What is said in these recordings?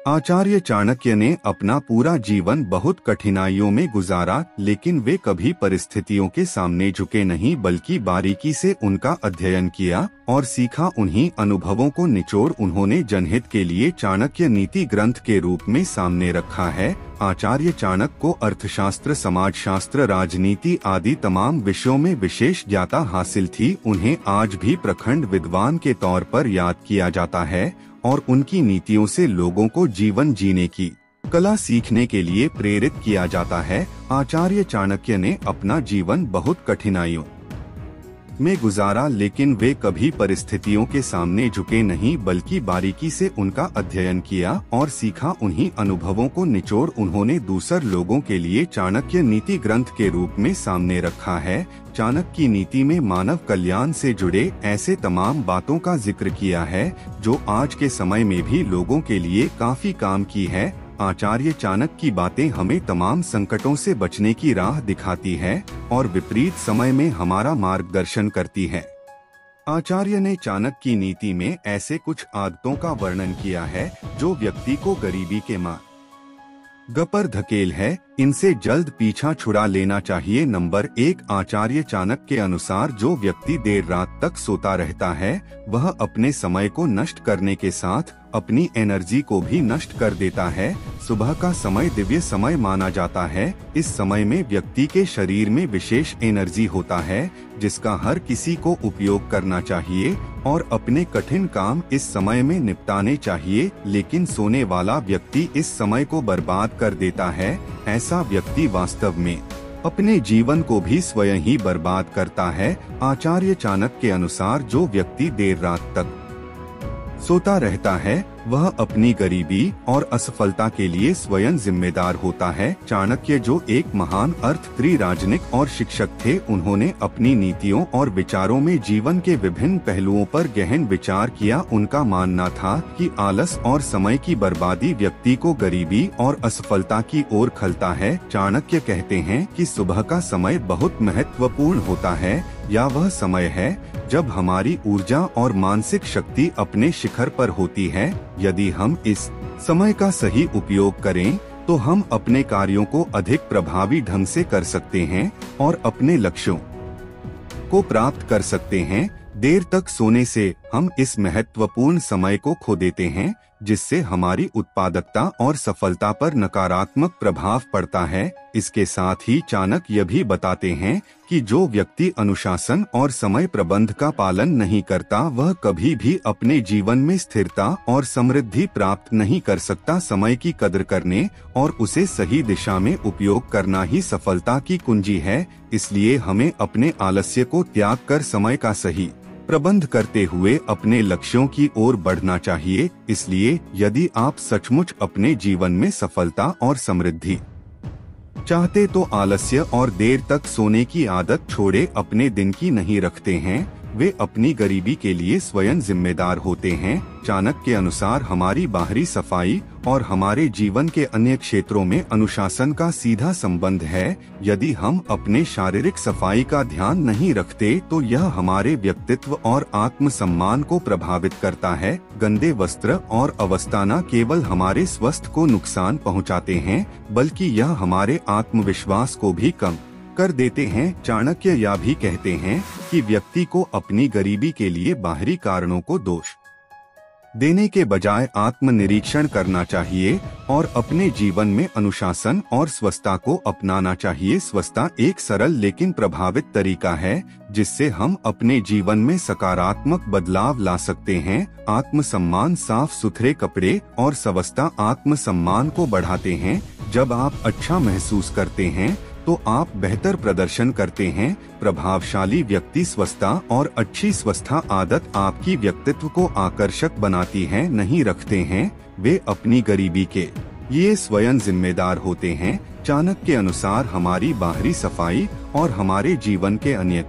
आचार्य चाणक्य ने अपना पूरा जीवन बहुत कठिनाइयों में गुजारा, लेकिन वे कभी परिस्थितियों के सामने झुके नहीं बल्कि बारीकी से उनका अध्ययन किया और सीखा। उन्हीं अनुभवों को निचोड़ उन्होंने जनहित के लिए चाणक्य नीति ग्रंथ के रूप में सामने रखा है। आचार्य चाणक्य को अर्थशास्त्र, समाजशास्त्र, राजनीति आदि तमाम विषयों में विशेष ज्ञाता हासिल थी। उन्हें आज भी प्रखंड विद्वान के तौर पर याद किया जाता है और उनकी नीतियों से लोगों को जीवन जीने की कला सीखने के लिए प्रेरित किया जाता है। आचार्य चाणक्य ने अपना जीवन बहुत कठिनाइयों में गुजारा, लेकिन वे कभी परिस्थितियों के सामने झुके नहीं बल्कि बारीकी से उनका अध्ययन किया और सीखा। उन्हीं अनुभवों को निचोड़ उन्होंने दूसर लोगों के लिए चाणक्य नीति ग्रंथ के रूप में सामने रखा है। चाणक्य की नीति में मानव कल्याण से जुड़े ऐसे तमाम बातों का जिक्र किया है जो आज के समय में भी लोगों के लिए काफी काम की है। आचार्य चाणक्य की बातें हमें तमाम संकटों से बचने की राह दिखाती है और विपरीत समय में हमारा मार्गदर्शन करती है। आचार्य ने चाणक्य की नीति में ऐसे कुछ आदतों का वर्णन किया है जो व्यक्ति को गरीबी के मार्ग पर धकेल है, इनसे जल्द पीछा छुड़ा लेना चाहिए। नंबर 1, आचार्य चाणक्य के अनुसार जो व्यक्ति देर रात तक सोता रहता है वह अपने समय को नष्ट करने के साथ अपनी एनर्जी को भी नष्ट कर देता है। सुबह का समय दिव्य समय माना जाता है। इस समय में व्यक्ति के शरीर में विशेष एनर्जी होता है जिसका हर किसी को उपयोग करना चाहिए और अपने कठिन काम इस समय में निपटाने चाहिए, लेकिन सोने वाला व्यक्ति इस समय को बर्बाद कर देता है। ऐसा व्यक्ति वास्तव में अपने जीवन को भी स्वयं ही बर्बाद करता है। आचार्य चाणक्य के अनुसार जो व्यक्ति देर रात तक सोता रहता है वह अपनी गरीबी और असफलता के लिए स्वयं जिम्मेदार होता है। चाणक्य जो एक महान अर्थत्री, राजनीतिक और शिक्षक थे, उन्होंने अपनी नीतियों और विचारों में जीवन के विभिन्न पहलुओं पर गहन विचार किया। उनका मानना था कि आलस और समय की बर्बादी व्यक्ति को गरीबी और असफलता की ओर खलता है। चाणक्य कहते हैं कि सुबह का समय बहुत महत्वपूर्ण होता है, या वह समय है जब हमारी ऊर्जा और मानसिक शक्ति अपने शिखर पर होती है। यदि हम इस समय का सही उपयोग करें तो हम अपने कार्यों को अधिक प्रभावी ढंग से कर सकते हैं और अपने लक्ष्यों को प्राप्त कर सकते हैं। देर तक सोने से हम इस महत्वपूर्ण समय को खो देते हैं, जिससे हमारी उत्पादकता और सफलता पर नकारात्मक प्रभाव पड़ता है। इसके साथ ही चाणक्य यह भी बताते हैं कि जो व्यक्ति अनुशासन और समय प्रबंध का पालन नहीं करता वह कभी भी अपने जीवन में स्थिरता और समृद्धि प्राप्त नहीं कर सकता। समय की कदर करने और उसे सही दिशा में उपयोग करना ही सफलता की कुंजी है। इसलिए हमें अपने आलस्य को त्याग कर समय का सही प्रबंध करते हुए अपने लक्ष्यों की ओर बढ़ना चाहिए। इसलिए यदि आप सचमुच अपने जीवन में सफलता और समृद्धि चाहते तो आलस्य और देर तक सोने की आदत छोड़े। अपने दिन की नहीं रखते हैं, वे अपनी गरीबी के लिए स्वयं जिम्मेदार होते हैं। चाणक्य के अनुसार हमारी बाहरी सफाई और हमारे जीवन के अन्य क्षेत्रों में अनुशासन का सीधा संबंध है। यदि हम अपने शारीरिक सफाई का ध्यान नहीं रखते तो यह हमारे व्यक्तित्व और आत्मसम्मान को प्रभावित करता है। गंदे वस्त्र और अवस्था न केवल हमारे स्वास्थ्य को नुकसान पहुंचाते हैं बल्कि यह हमारे आत्मविश्वास को भी कम कर देते हैं। चाणक्य यह भी कहते हैं कि व्यक्ति को अपनी गरीबी के लिए बाहरी कारणों को दोष देने के बजाय आत्मनिरीक्षण करना चाहिए और अपने जीवन में अनुशासन और स्वस्थता को अपनाना चाहिए। स्वस्थता एक सरल लेकिन प्रभावित तरीका है जिससे हम अपने जीवन में सकारात्मक बदलाव ला सकते हैं। आत्मसम्मान, साफ सुथरे कपड़े और स्वस्थता आत्मसम्मान को बढ़ाते हैं। जब आप अच्छा महसूस करते हैं तो आप बेहतर प्रदर्शन करते हैं। प्रभावशाली व्यक्ति स्वस्थता और अच्छी स्वस्था आदत आपकी व्यक्तित्व को आकर्षक बनाती है, नहीं रखते हैं। वे अपनी गरीबी के लिए स्वयं जिम्मेदार होते हैं। चाणक्य के अनुसार हमारी बाहरी सफाई और हमारे जीवन के अन्य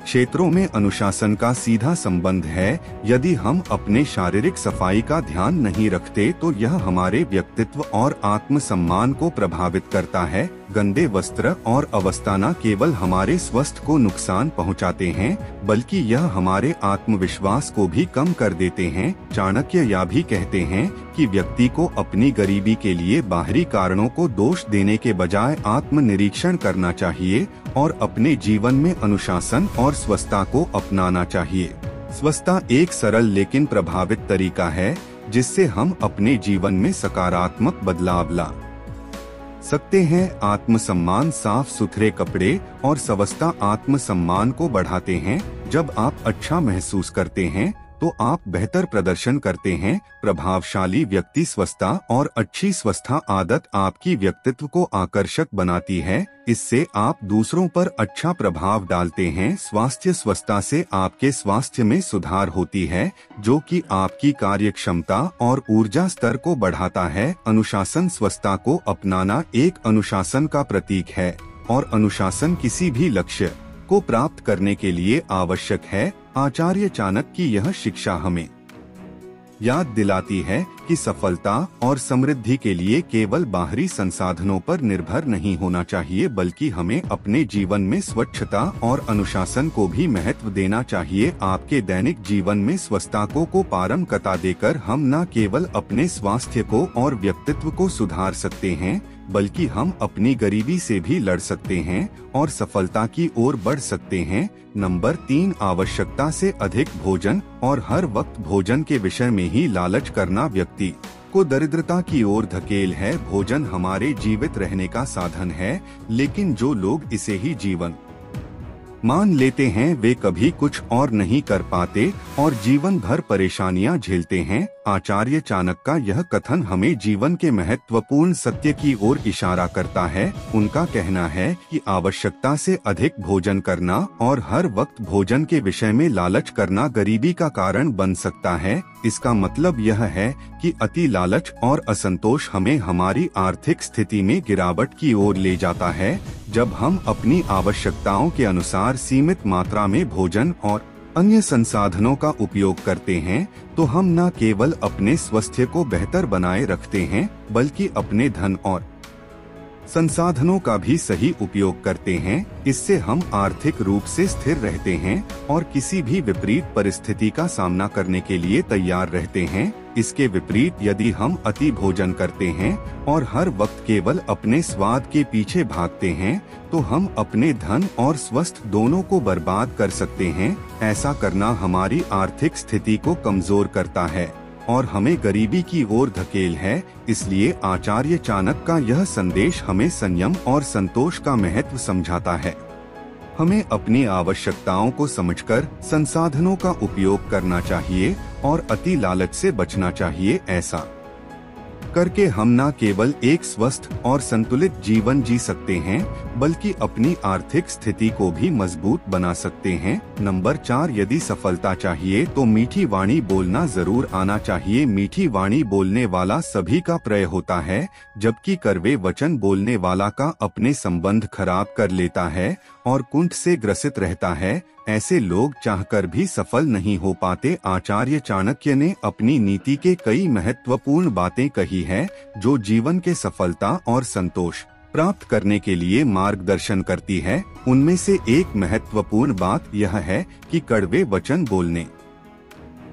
क्षेत्रों में अनुशासन का सीधा संबंध है। यदि हम अपने शारीरिक सफाई का ध्यान नहीं रखते तो यह हमारे व्यक्तित्व और आत्मसम्मान को प्रभावित करता है। गंदे वस्त्र और अवस्था न केवल हमारे स्वास्थ्य को नुकसान पहुंचाते हैं, बल्कि यह हमारे आत्मविश्वास को भी कम कर देते हैं। चाणक्य यह भी कहते हैं कि व्यक्ति को अपनी गरीबी के लिए बाहरी कारणों को दोष देने के बजाय आत्मनिरीक्षण करना चाहिए और अपने जीवन में अनुशासन और स्वस्थता को अपनाना चाहिए। स्वस्थता एक सरल लेकिन प्रभावित तरीका है जिससे हम अपने जीवन में सकारात्मक बदलाव ला सकते हैं। आत्मसम्मान, साफ सुथरे कपड़े और स्वस्थता आत्मसम्मान को बढ़ाते हैं। जब आप अच्छा महसूस करते हैं तो आप बेहतर प्रदर्शन करते हैं। प्रभावशाली व्यक्ति स्वस्थता और अच्छी स्वस्थता आदत आपकी व्यक्तित्व को आकर्षक बनाती है। इससे आप दूसरों पर अच्छा प्रभाव डालते हैं। स्वस्थता से आपके स्वास्थ्य में सुधार होती है, जो कि आपकी कार्यक्षमता और ऊर्जा स्तर को बढ़ाता है। अनुशासन, स्वस्थता को अपनाना एक अनुशासन का प्रतीक है और अनुशासन किसी भी लक्ष्य को प्राप्त करने के लिए आवश्यक है। आचार्य चाणक्य की यह शिक्षा हमें याद दिलाती है कि सफलता और समृद्धि के लिए केवल बाहरी संसाधनों पर निर्भर नहीं होना चाहिए, बल्कि हमें अपने जीवन में स्वच्छता और अनुशासन को भी महत्व देना चाहिए। आपके दैनिक जीवन में स्वच्छता को पारंगता देकर हम न केवल अपने स्वास्थ्य को और व्यक्तित्व को सुधार सकते हैं, बल्कि हम अपनी गरीबी से भी लड़ सकते हैं और सफलता की ओर बढ़ सकते हैं। नंबर 3, आवश्यकता से अधिक भोजन और हर वक्त भोजन के विषय में ही लालच करना व्यक्ति को दरिद्रता की ओर धकेल है। भोजन हमारे जीवित रहने का साधन है, लेकिन जो लोग इसे ही जीवन मान लेते हैं वे कभी कुछ और नहीं कर पाते और जीवन भर परेशानियां झेलते हैं। आचार्य चाणक्य का यह कथन हमें जीवन के महत्वपूर्ण सत्य की ओर इशारा करता है। उनका कहना है कि आवश्यकता से अधिक भोजन करना और हर वक्त भोजन के विषय में लालच करना गरीबी का कारण बन सकता है। इसका मतलब यह है कि अति लालच और असंतोष हमें हमारी आर्थिक स्थिति में गिरावट की ओर ले जाता है। जब हम अपनी आवश्यकताओं के अनुसार सीमित मात्रा में भोजन और अन्य संसाधनों का उपयोग करते हैं, तो हम न केवल अपने स्वास्थ्य को बेहतर बनाए रखते हैं, बल्कि अपने धन और संसाधनों का भी सही उपयोग करते हैं। इससे हम आर्थिक रूप से स्थिर रहते हैं और किसी भी विपरीत परिस्थिति का सामना करने के लिए तैयार रहते हैं। इसके विपरीत यदि हम अति भोजन करते हैं और हर वक्त केवल अपने स्वाद के पीछे भागते हैं, तो हम अपने धन और स्वास्थ्य दोनों को बर्बाद कर सकते हैं। ऐसा करना हमारी आर्थिक स्थिति को कमजोर करता है और हमें गरीबी की ओर धकेल है। इसलिए आचार्य चाणक्य का यह संदेश हमें संयम और संतोष का महत्व समझाता है। हमें अपनी आवश्यकताओं को समझकर संसाधनों का उपयोग करना चाहिए और अति लालच से बचना चाहिए। ऐसा करके हम न केवल एक स्वस्थ और संतुलित जीवन जी सकते हैं, बल्कि अपनी आर्थिक स्थिति को भी मजबूत बना सकते हैं। नंबर 4, यदि सफलता चाहिए तो मीठी वाणी बोलना जरूर आना चाहिए। मीठी वाणी बोलने वाला सभी का प्रिय होता है, जबकि कड़वे वचन बोलने वाला का अपने संबंध खराब कर लेता है और कुंठ से ग्रसित रहता है। ऐसे लोग चाहकर भी सफल नहीं हो पाते। आचार्य चाणक्य ने अपनी नीति के कई महत्वपूर्ण बातें कही है, जो जीवन के सफलता और संतोष प्राप्त करने के लिए मार्गदर्शन करती है। उनमें से एक महत्वपूर्ण बात यह है कि कड़वे वचन बोलने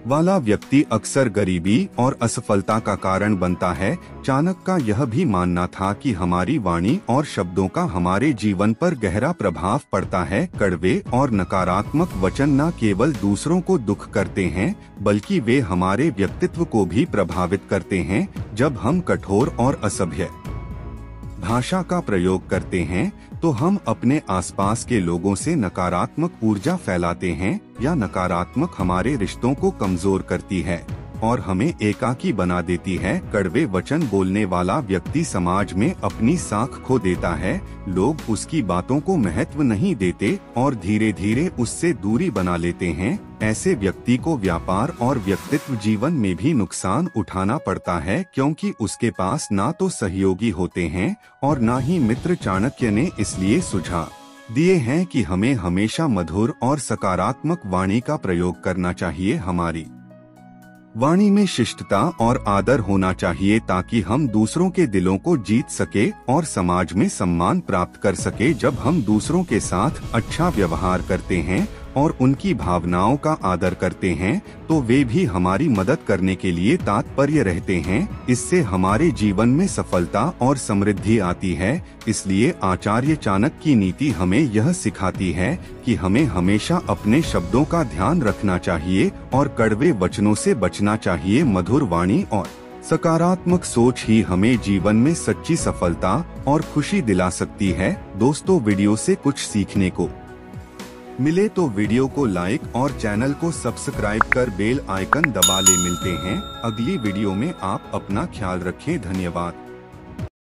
वाला व्यक्ति अक्सर गरीबी और असफलता का कारण बनता है। चाणक्य का यह भी मानना था कि हमारी वाणी और शब्दों का हमारे जीवन पर गहरा प्रभाव पड़ता है। कड़वे और नकारात्मक वचन न केवल दूसरों को दुख करते हैं, बल्कि वे हमारे व्यक्तित्व को भी प्रभावित करते हैं। जब हम कठोर और असभ्य भाषा का प्रयोग करते हैं, तो हम अपने आसपास के लोगों से नकारात्मक ऊर्जा फैलाते हैं या नकारात्मक हमारे रिश्तों को कमजोर करती है और हमें एकाकी बना देती है। कड़वे वचन बोलने वाला व्यक्ति समाज में अपनी साख खो देता है। लोग उसकी बातों को महत्व नहीं देते और धीरे धीरे उससे दूरी बना लेते हैं। ऐसे व्यक्ति को व्यापार और व्यक्तित्व जीवन में भी नुकसान उठाना पड़ता है, क्योंकि उसके पास ना तो सहयोगी होते हैं और ना ही मित्र। चाणक्य ने इसलिए सुझाव दिए हैं कि हमें हमेशा मधुर और सकारात्मक वाणी का प्रयोग करना चाहिए। हमारी वाणी में शिष्टता और आदर होना चाहिए ताकि हम दूसरों के दिलों को जीत सके और समाज में सम्मान प्राप्त कर सके। जब हम दूसरों के साथ अच्छा व्यवहार करते हैं और उनकी भावनाओं का आदर करते हैं तो वे भी हमारी मदद करने के लिए तत्पर रहते हैं। इससे हमारे जीवन में सफलता और समृद्धि आती है। इसलिए आचार्य चाणक्य की नीति हमें यह सिखाती है कि हमें हमेशा अपने शब्दों का ध्यान रखना चाहिए और कड़वे वचनों से बचना चाहिए। मधुर वाणी और सकारात्मक सोच ही हमें जीवन में सच्ची सफलता और खुशी दिला सकती है। दोस्तों, वीडियो से कुछ सीखने को मिले तो वीडियो को लाइक और चैनल को सब्सक्राइब कर बेल आइकन दबा ले। मिलते हैं अगली वीडियो में। आप अपना ख्याल रखें। धन्यवाद।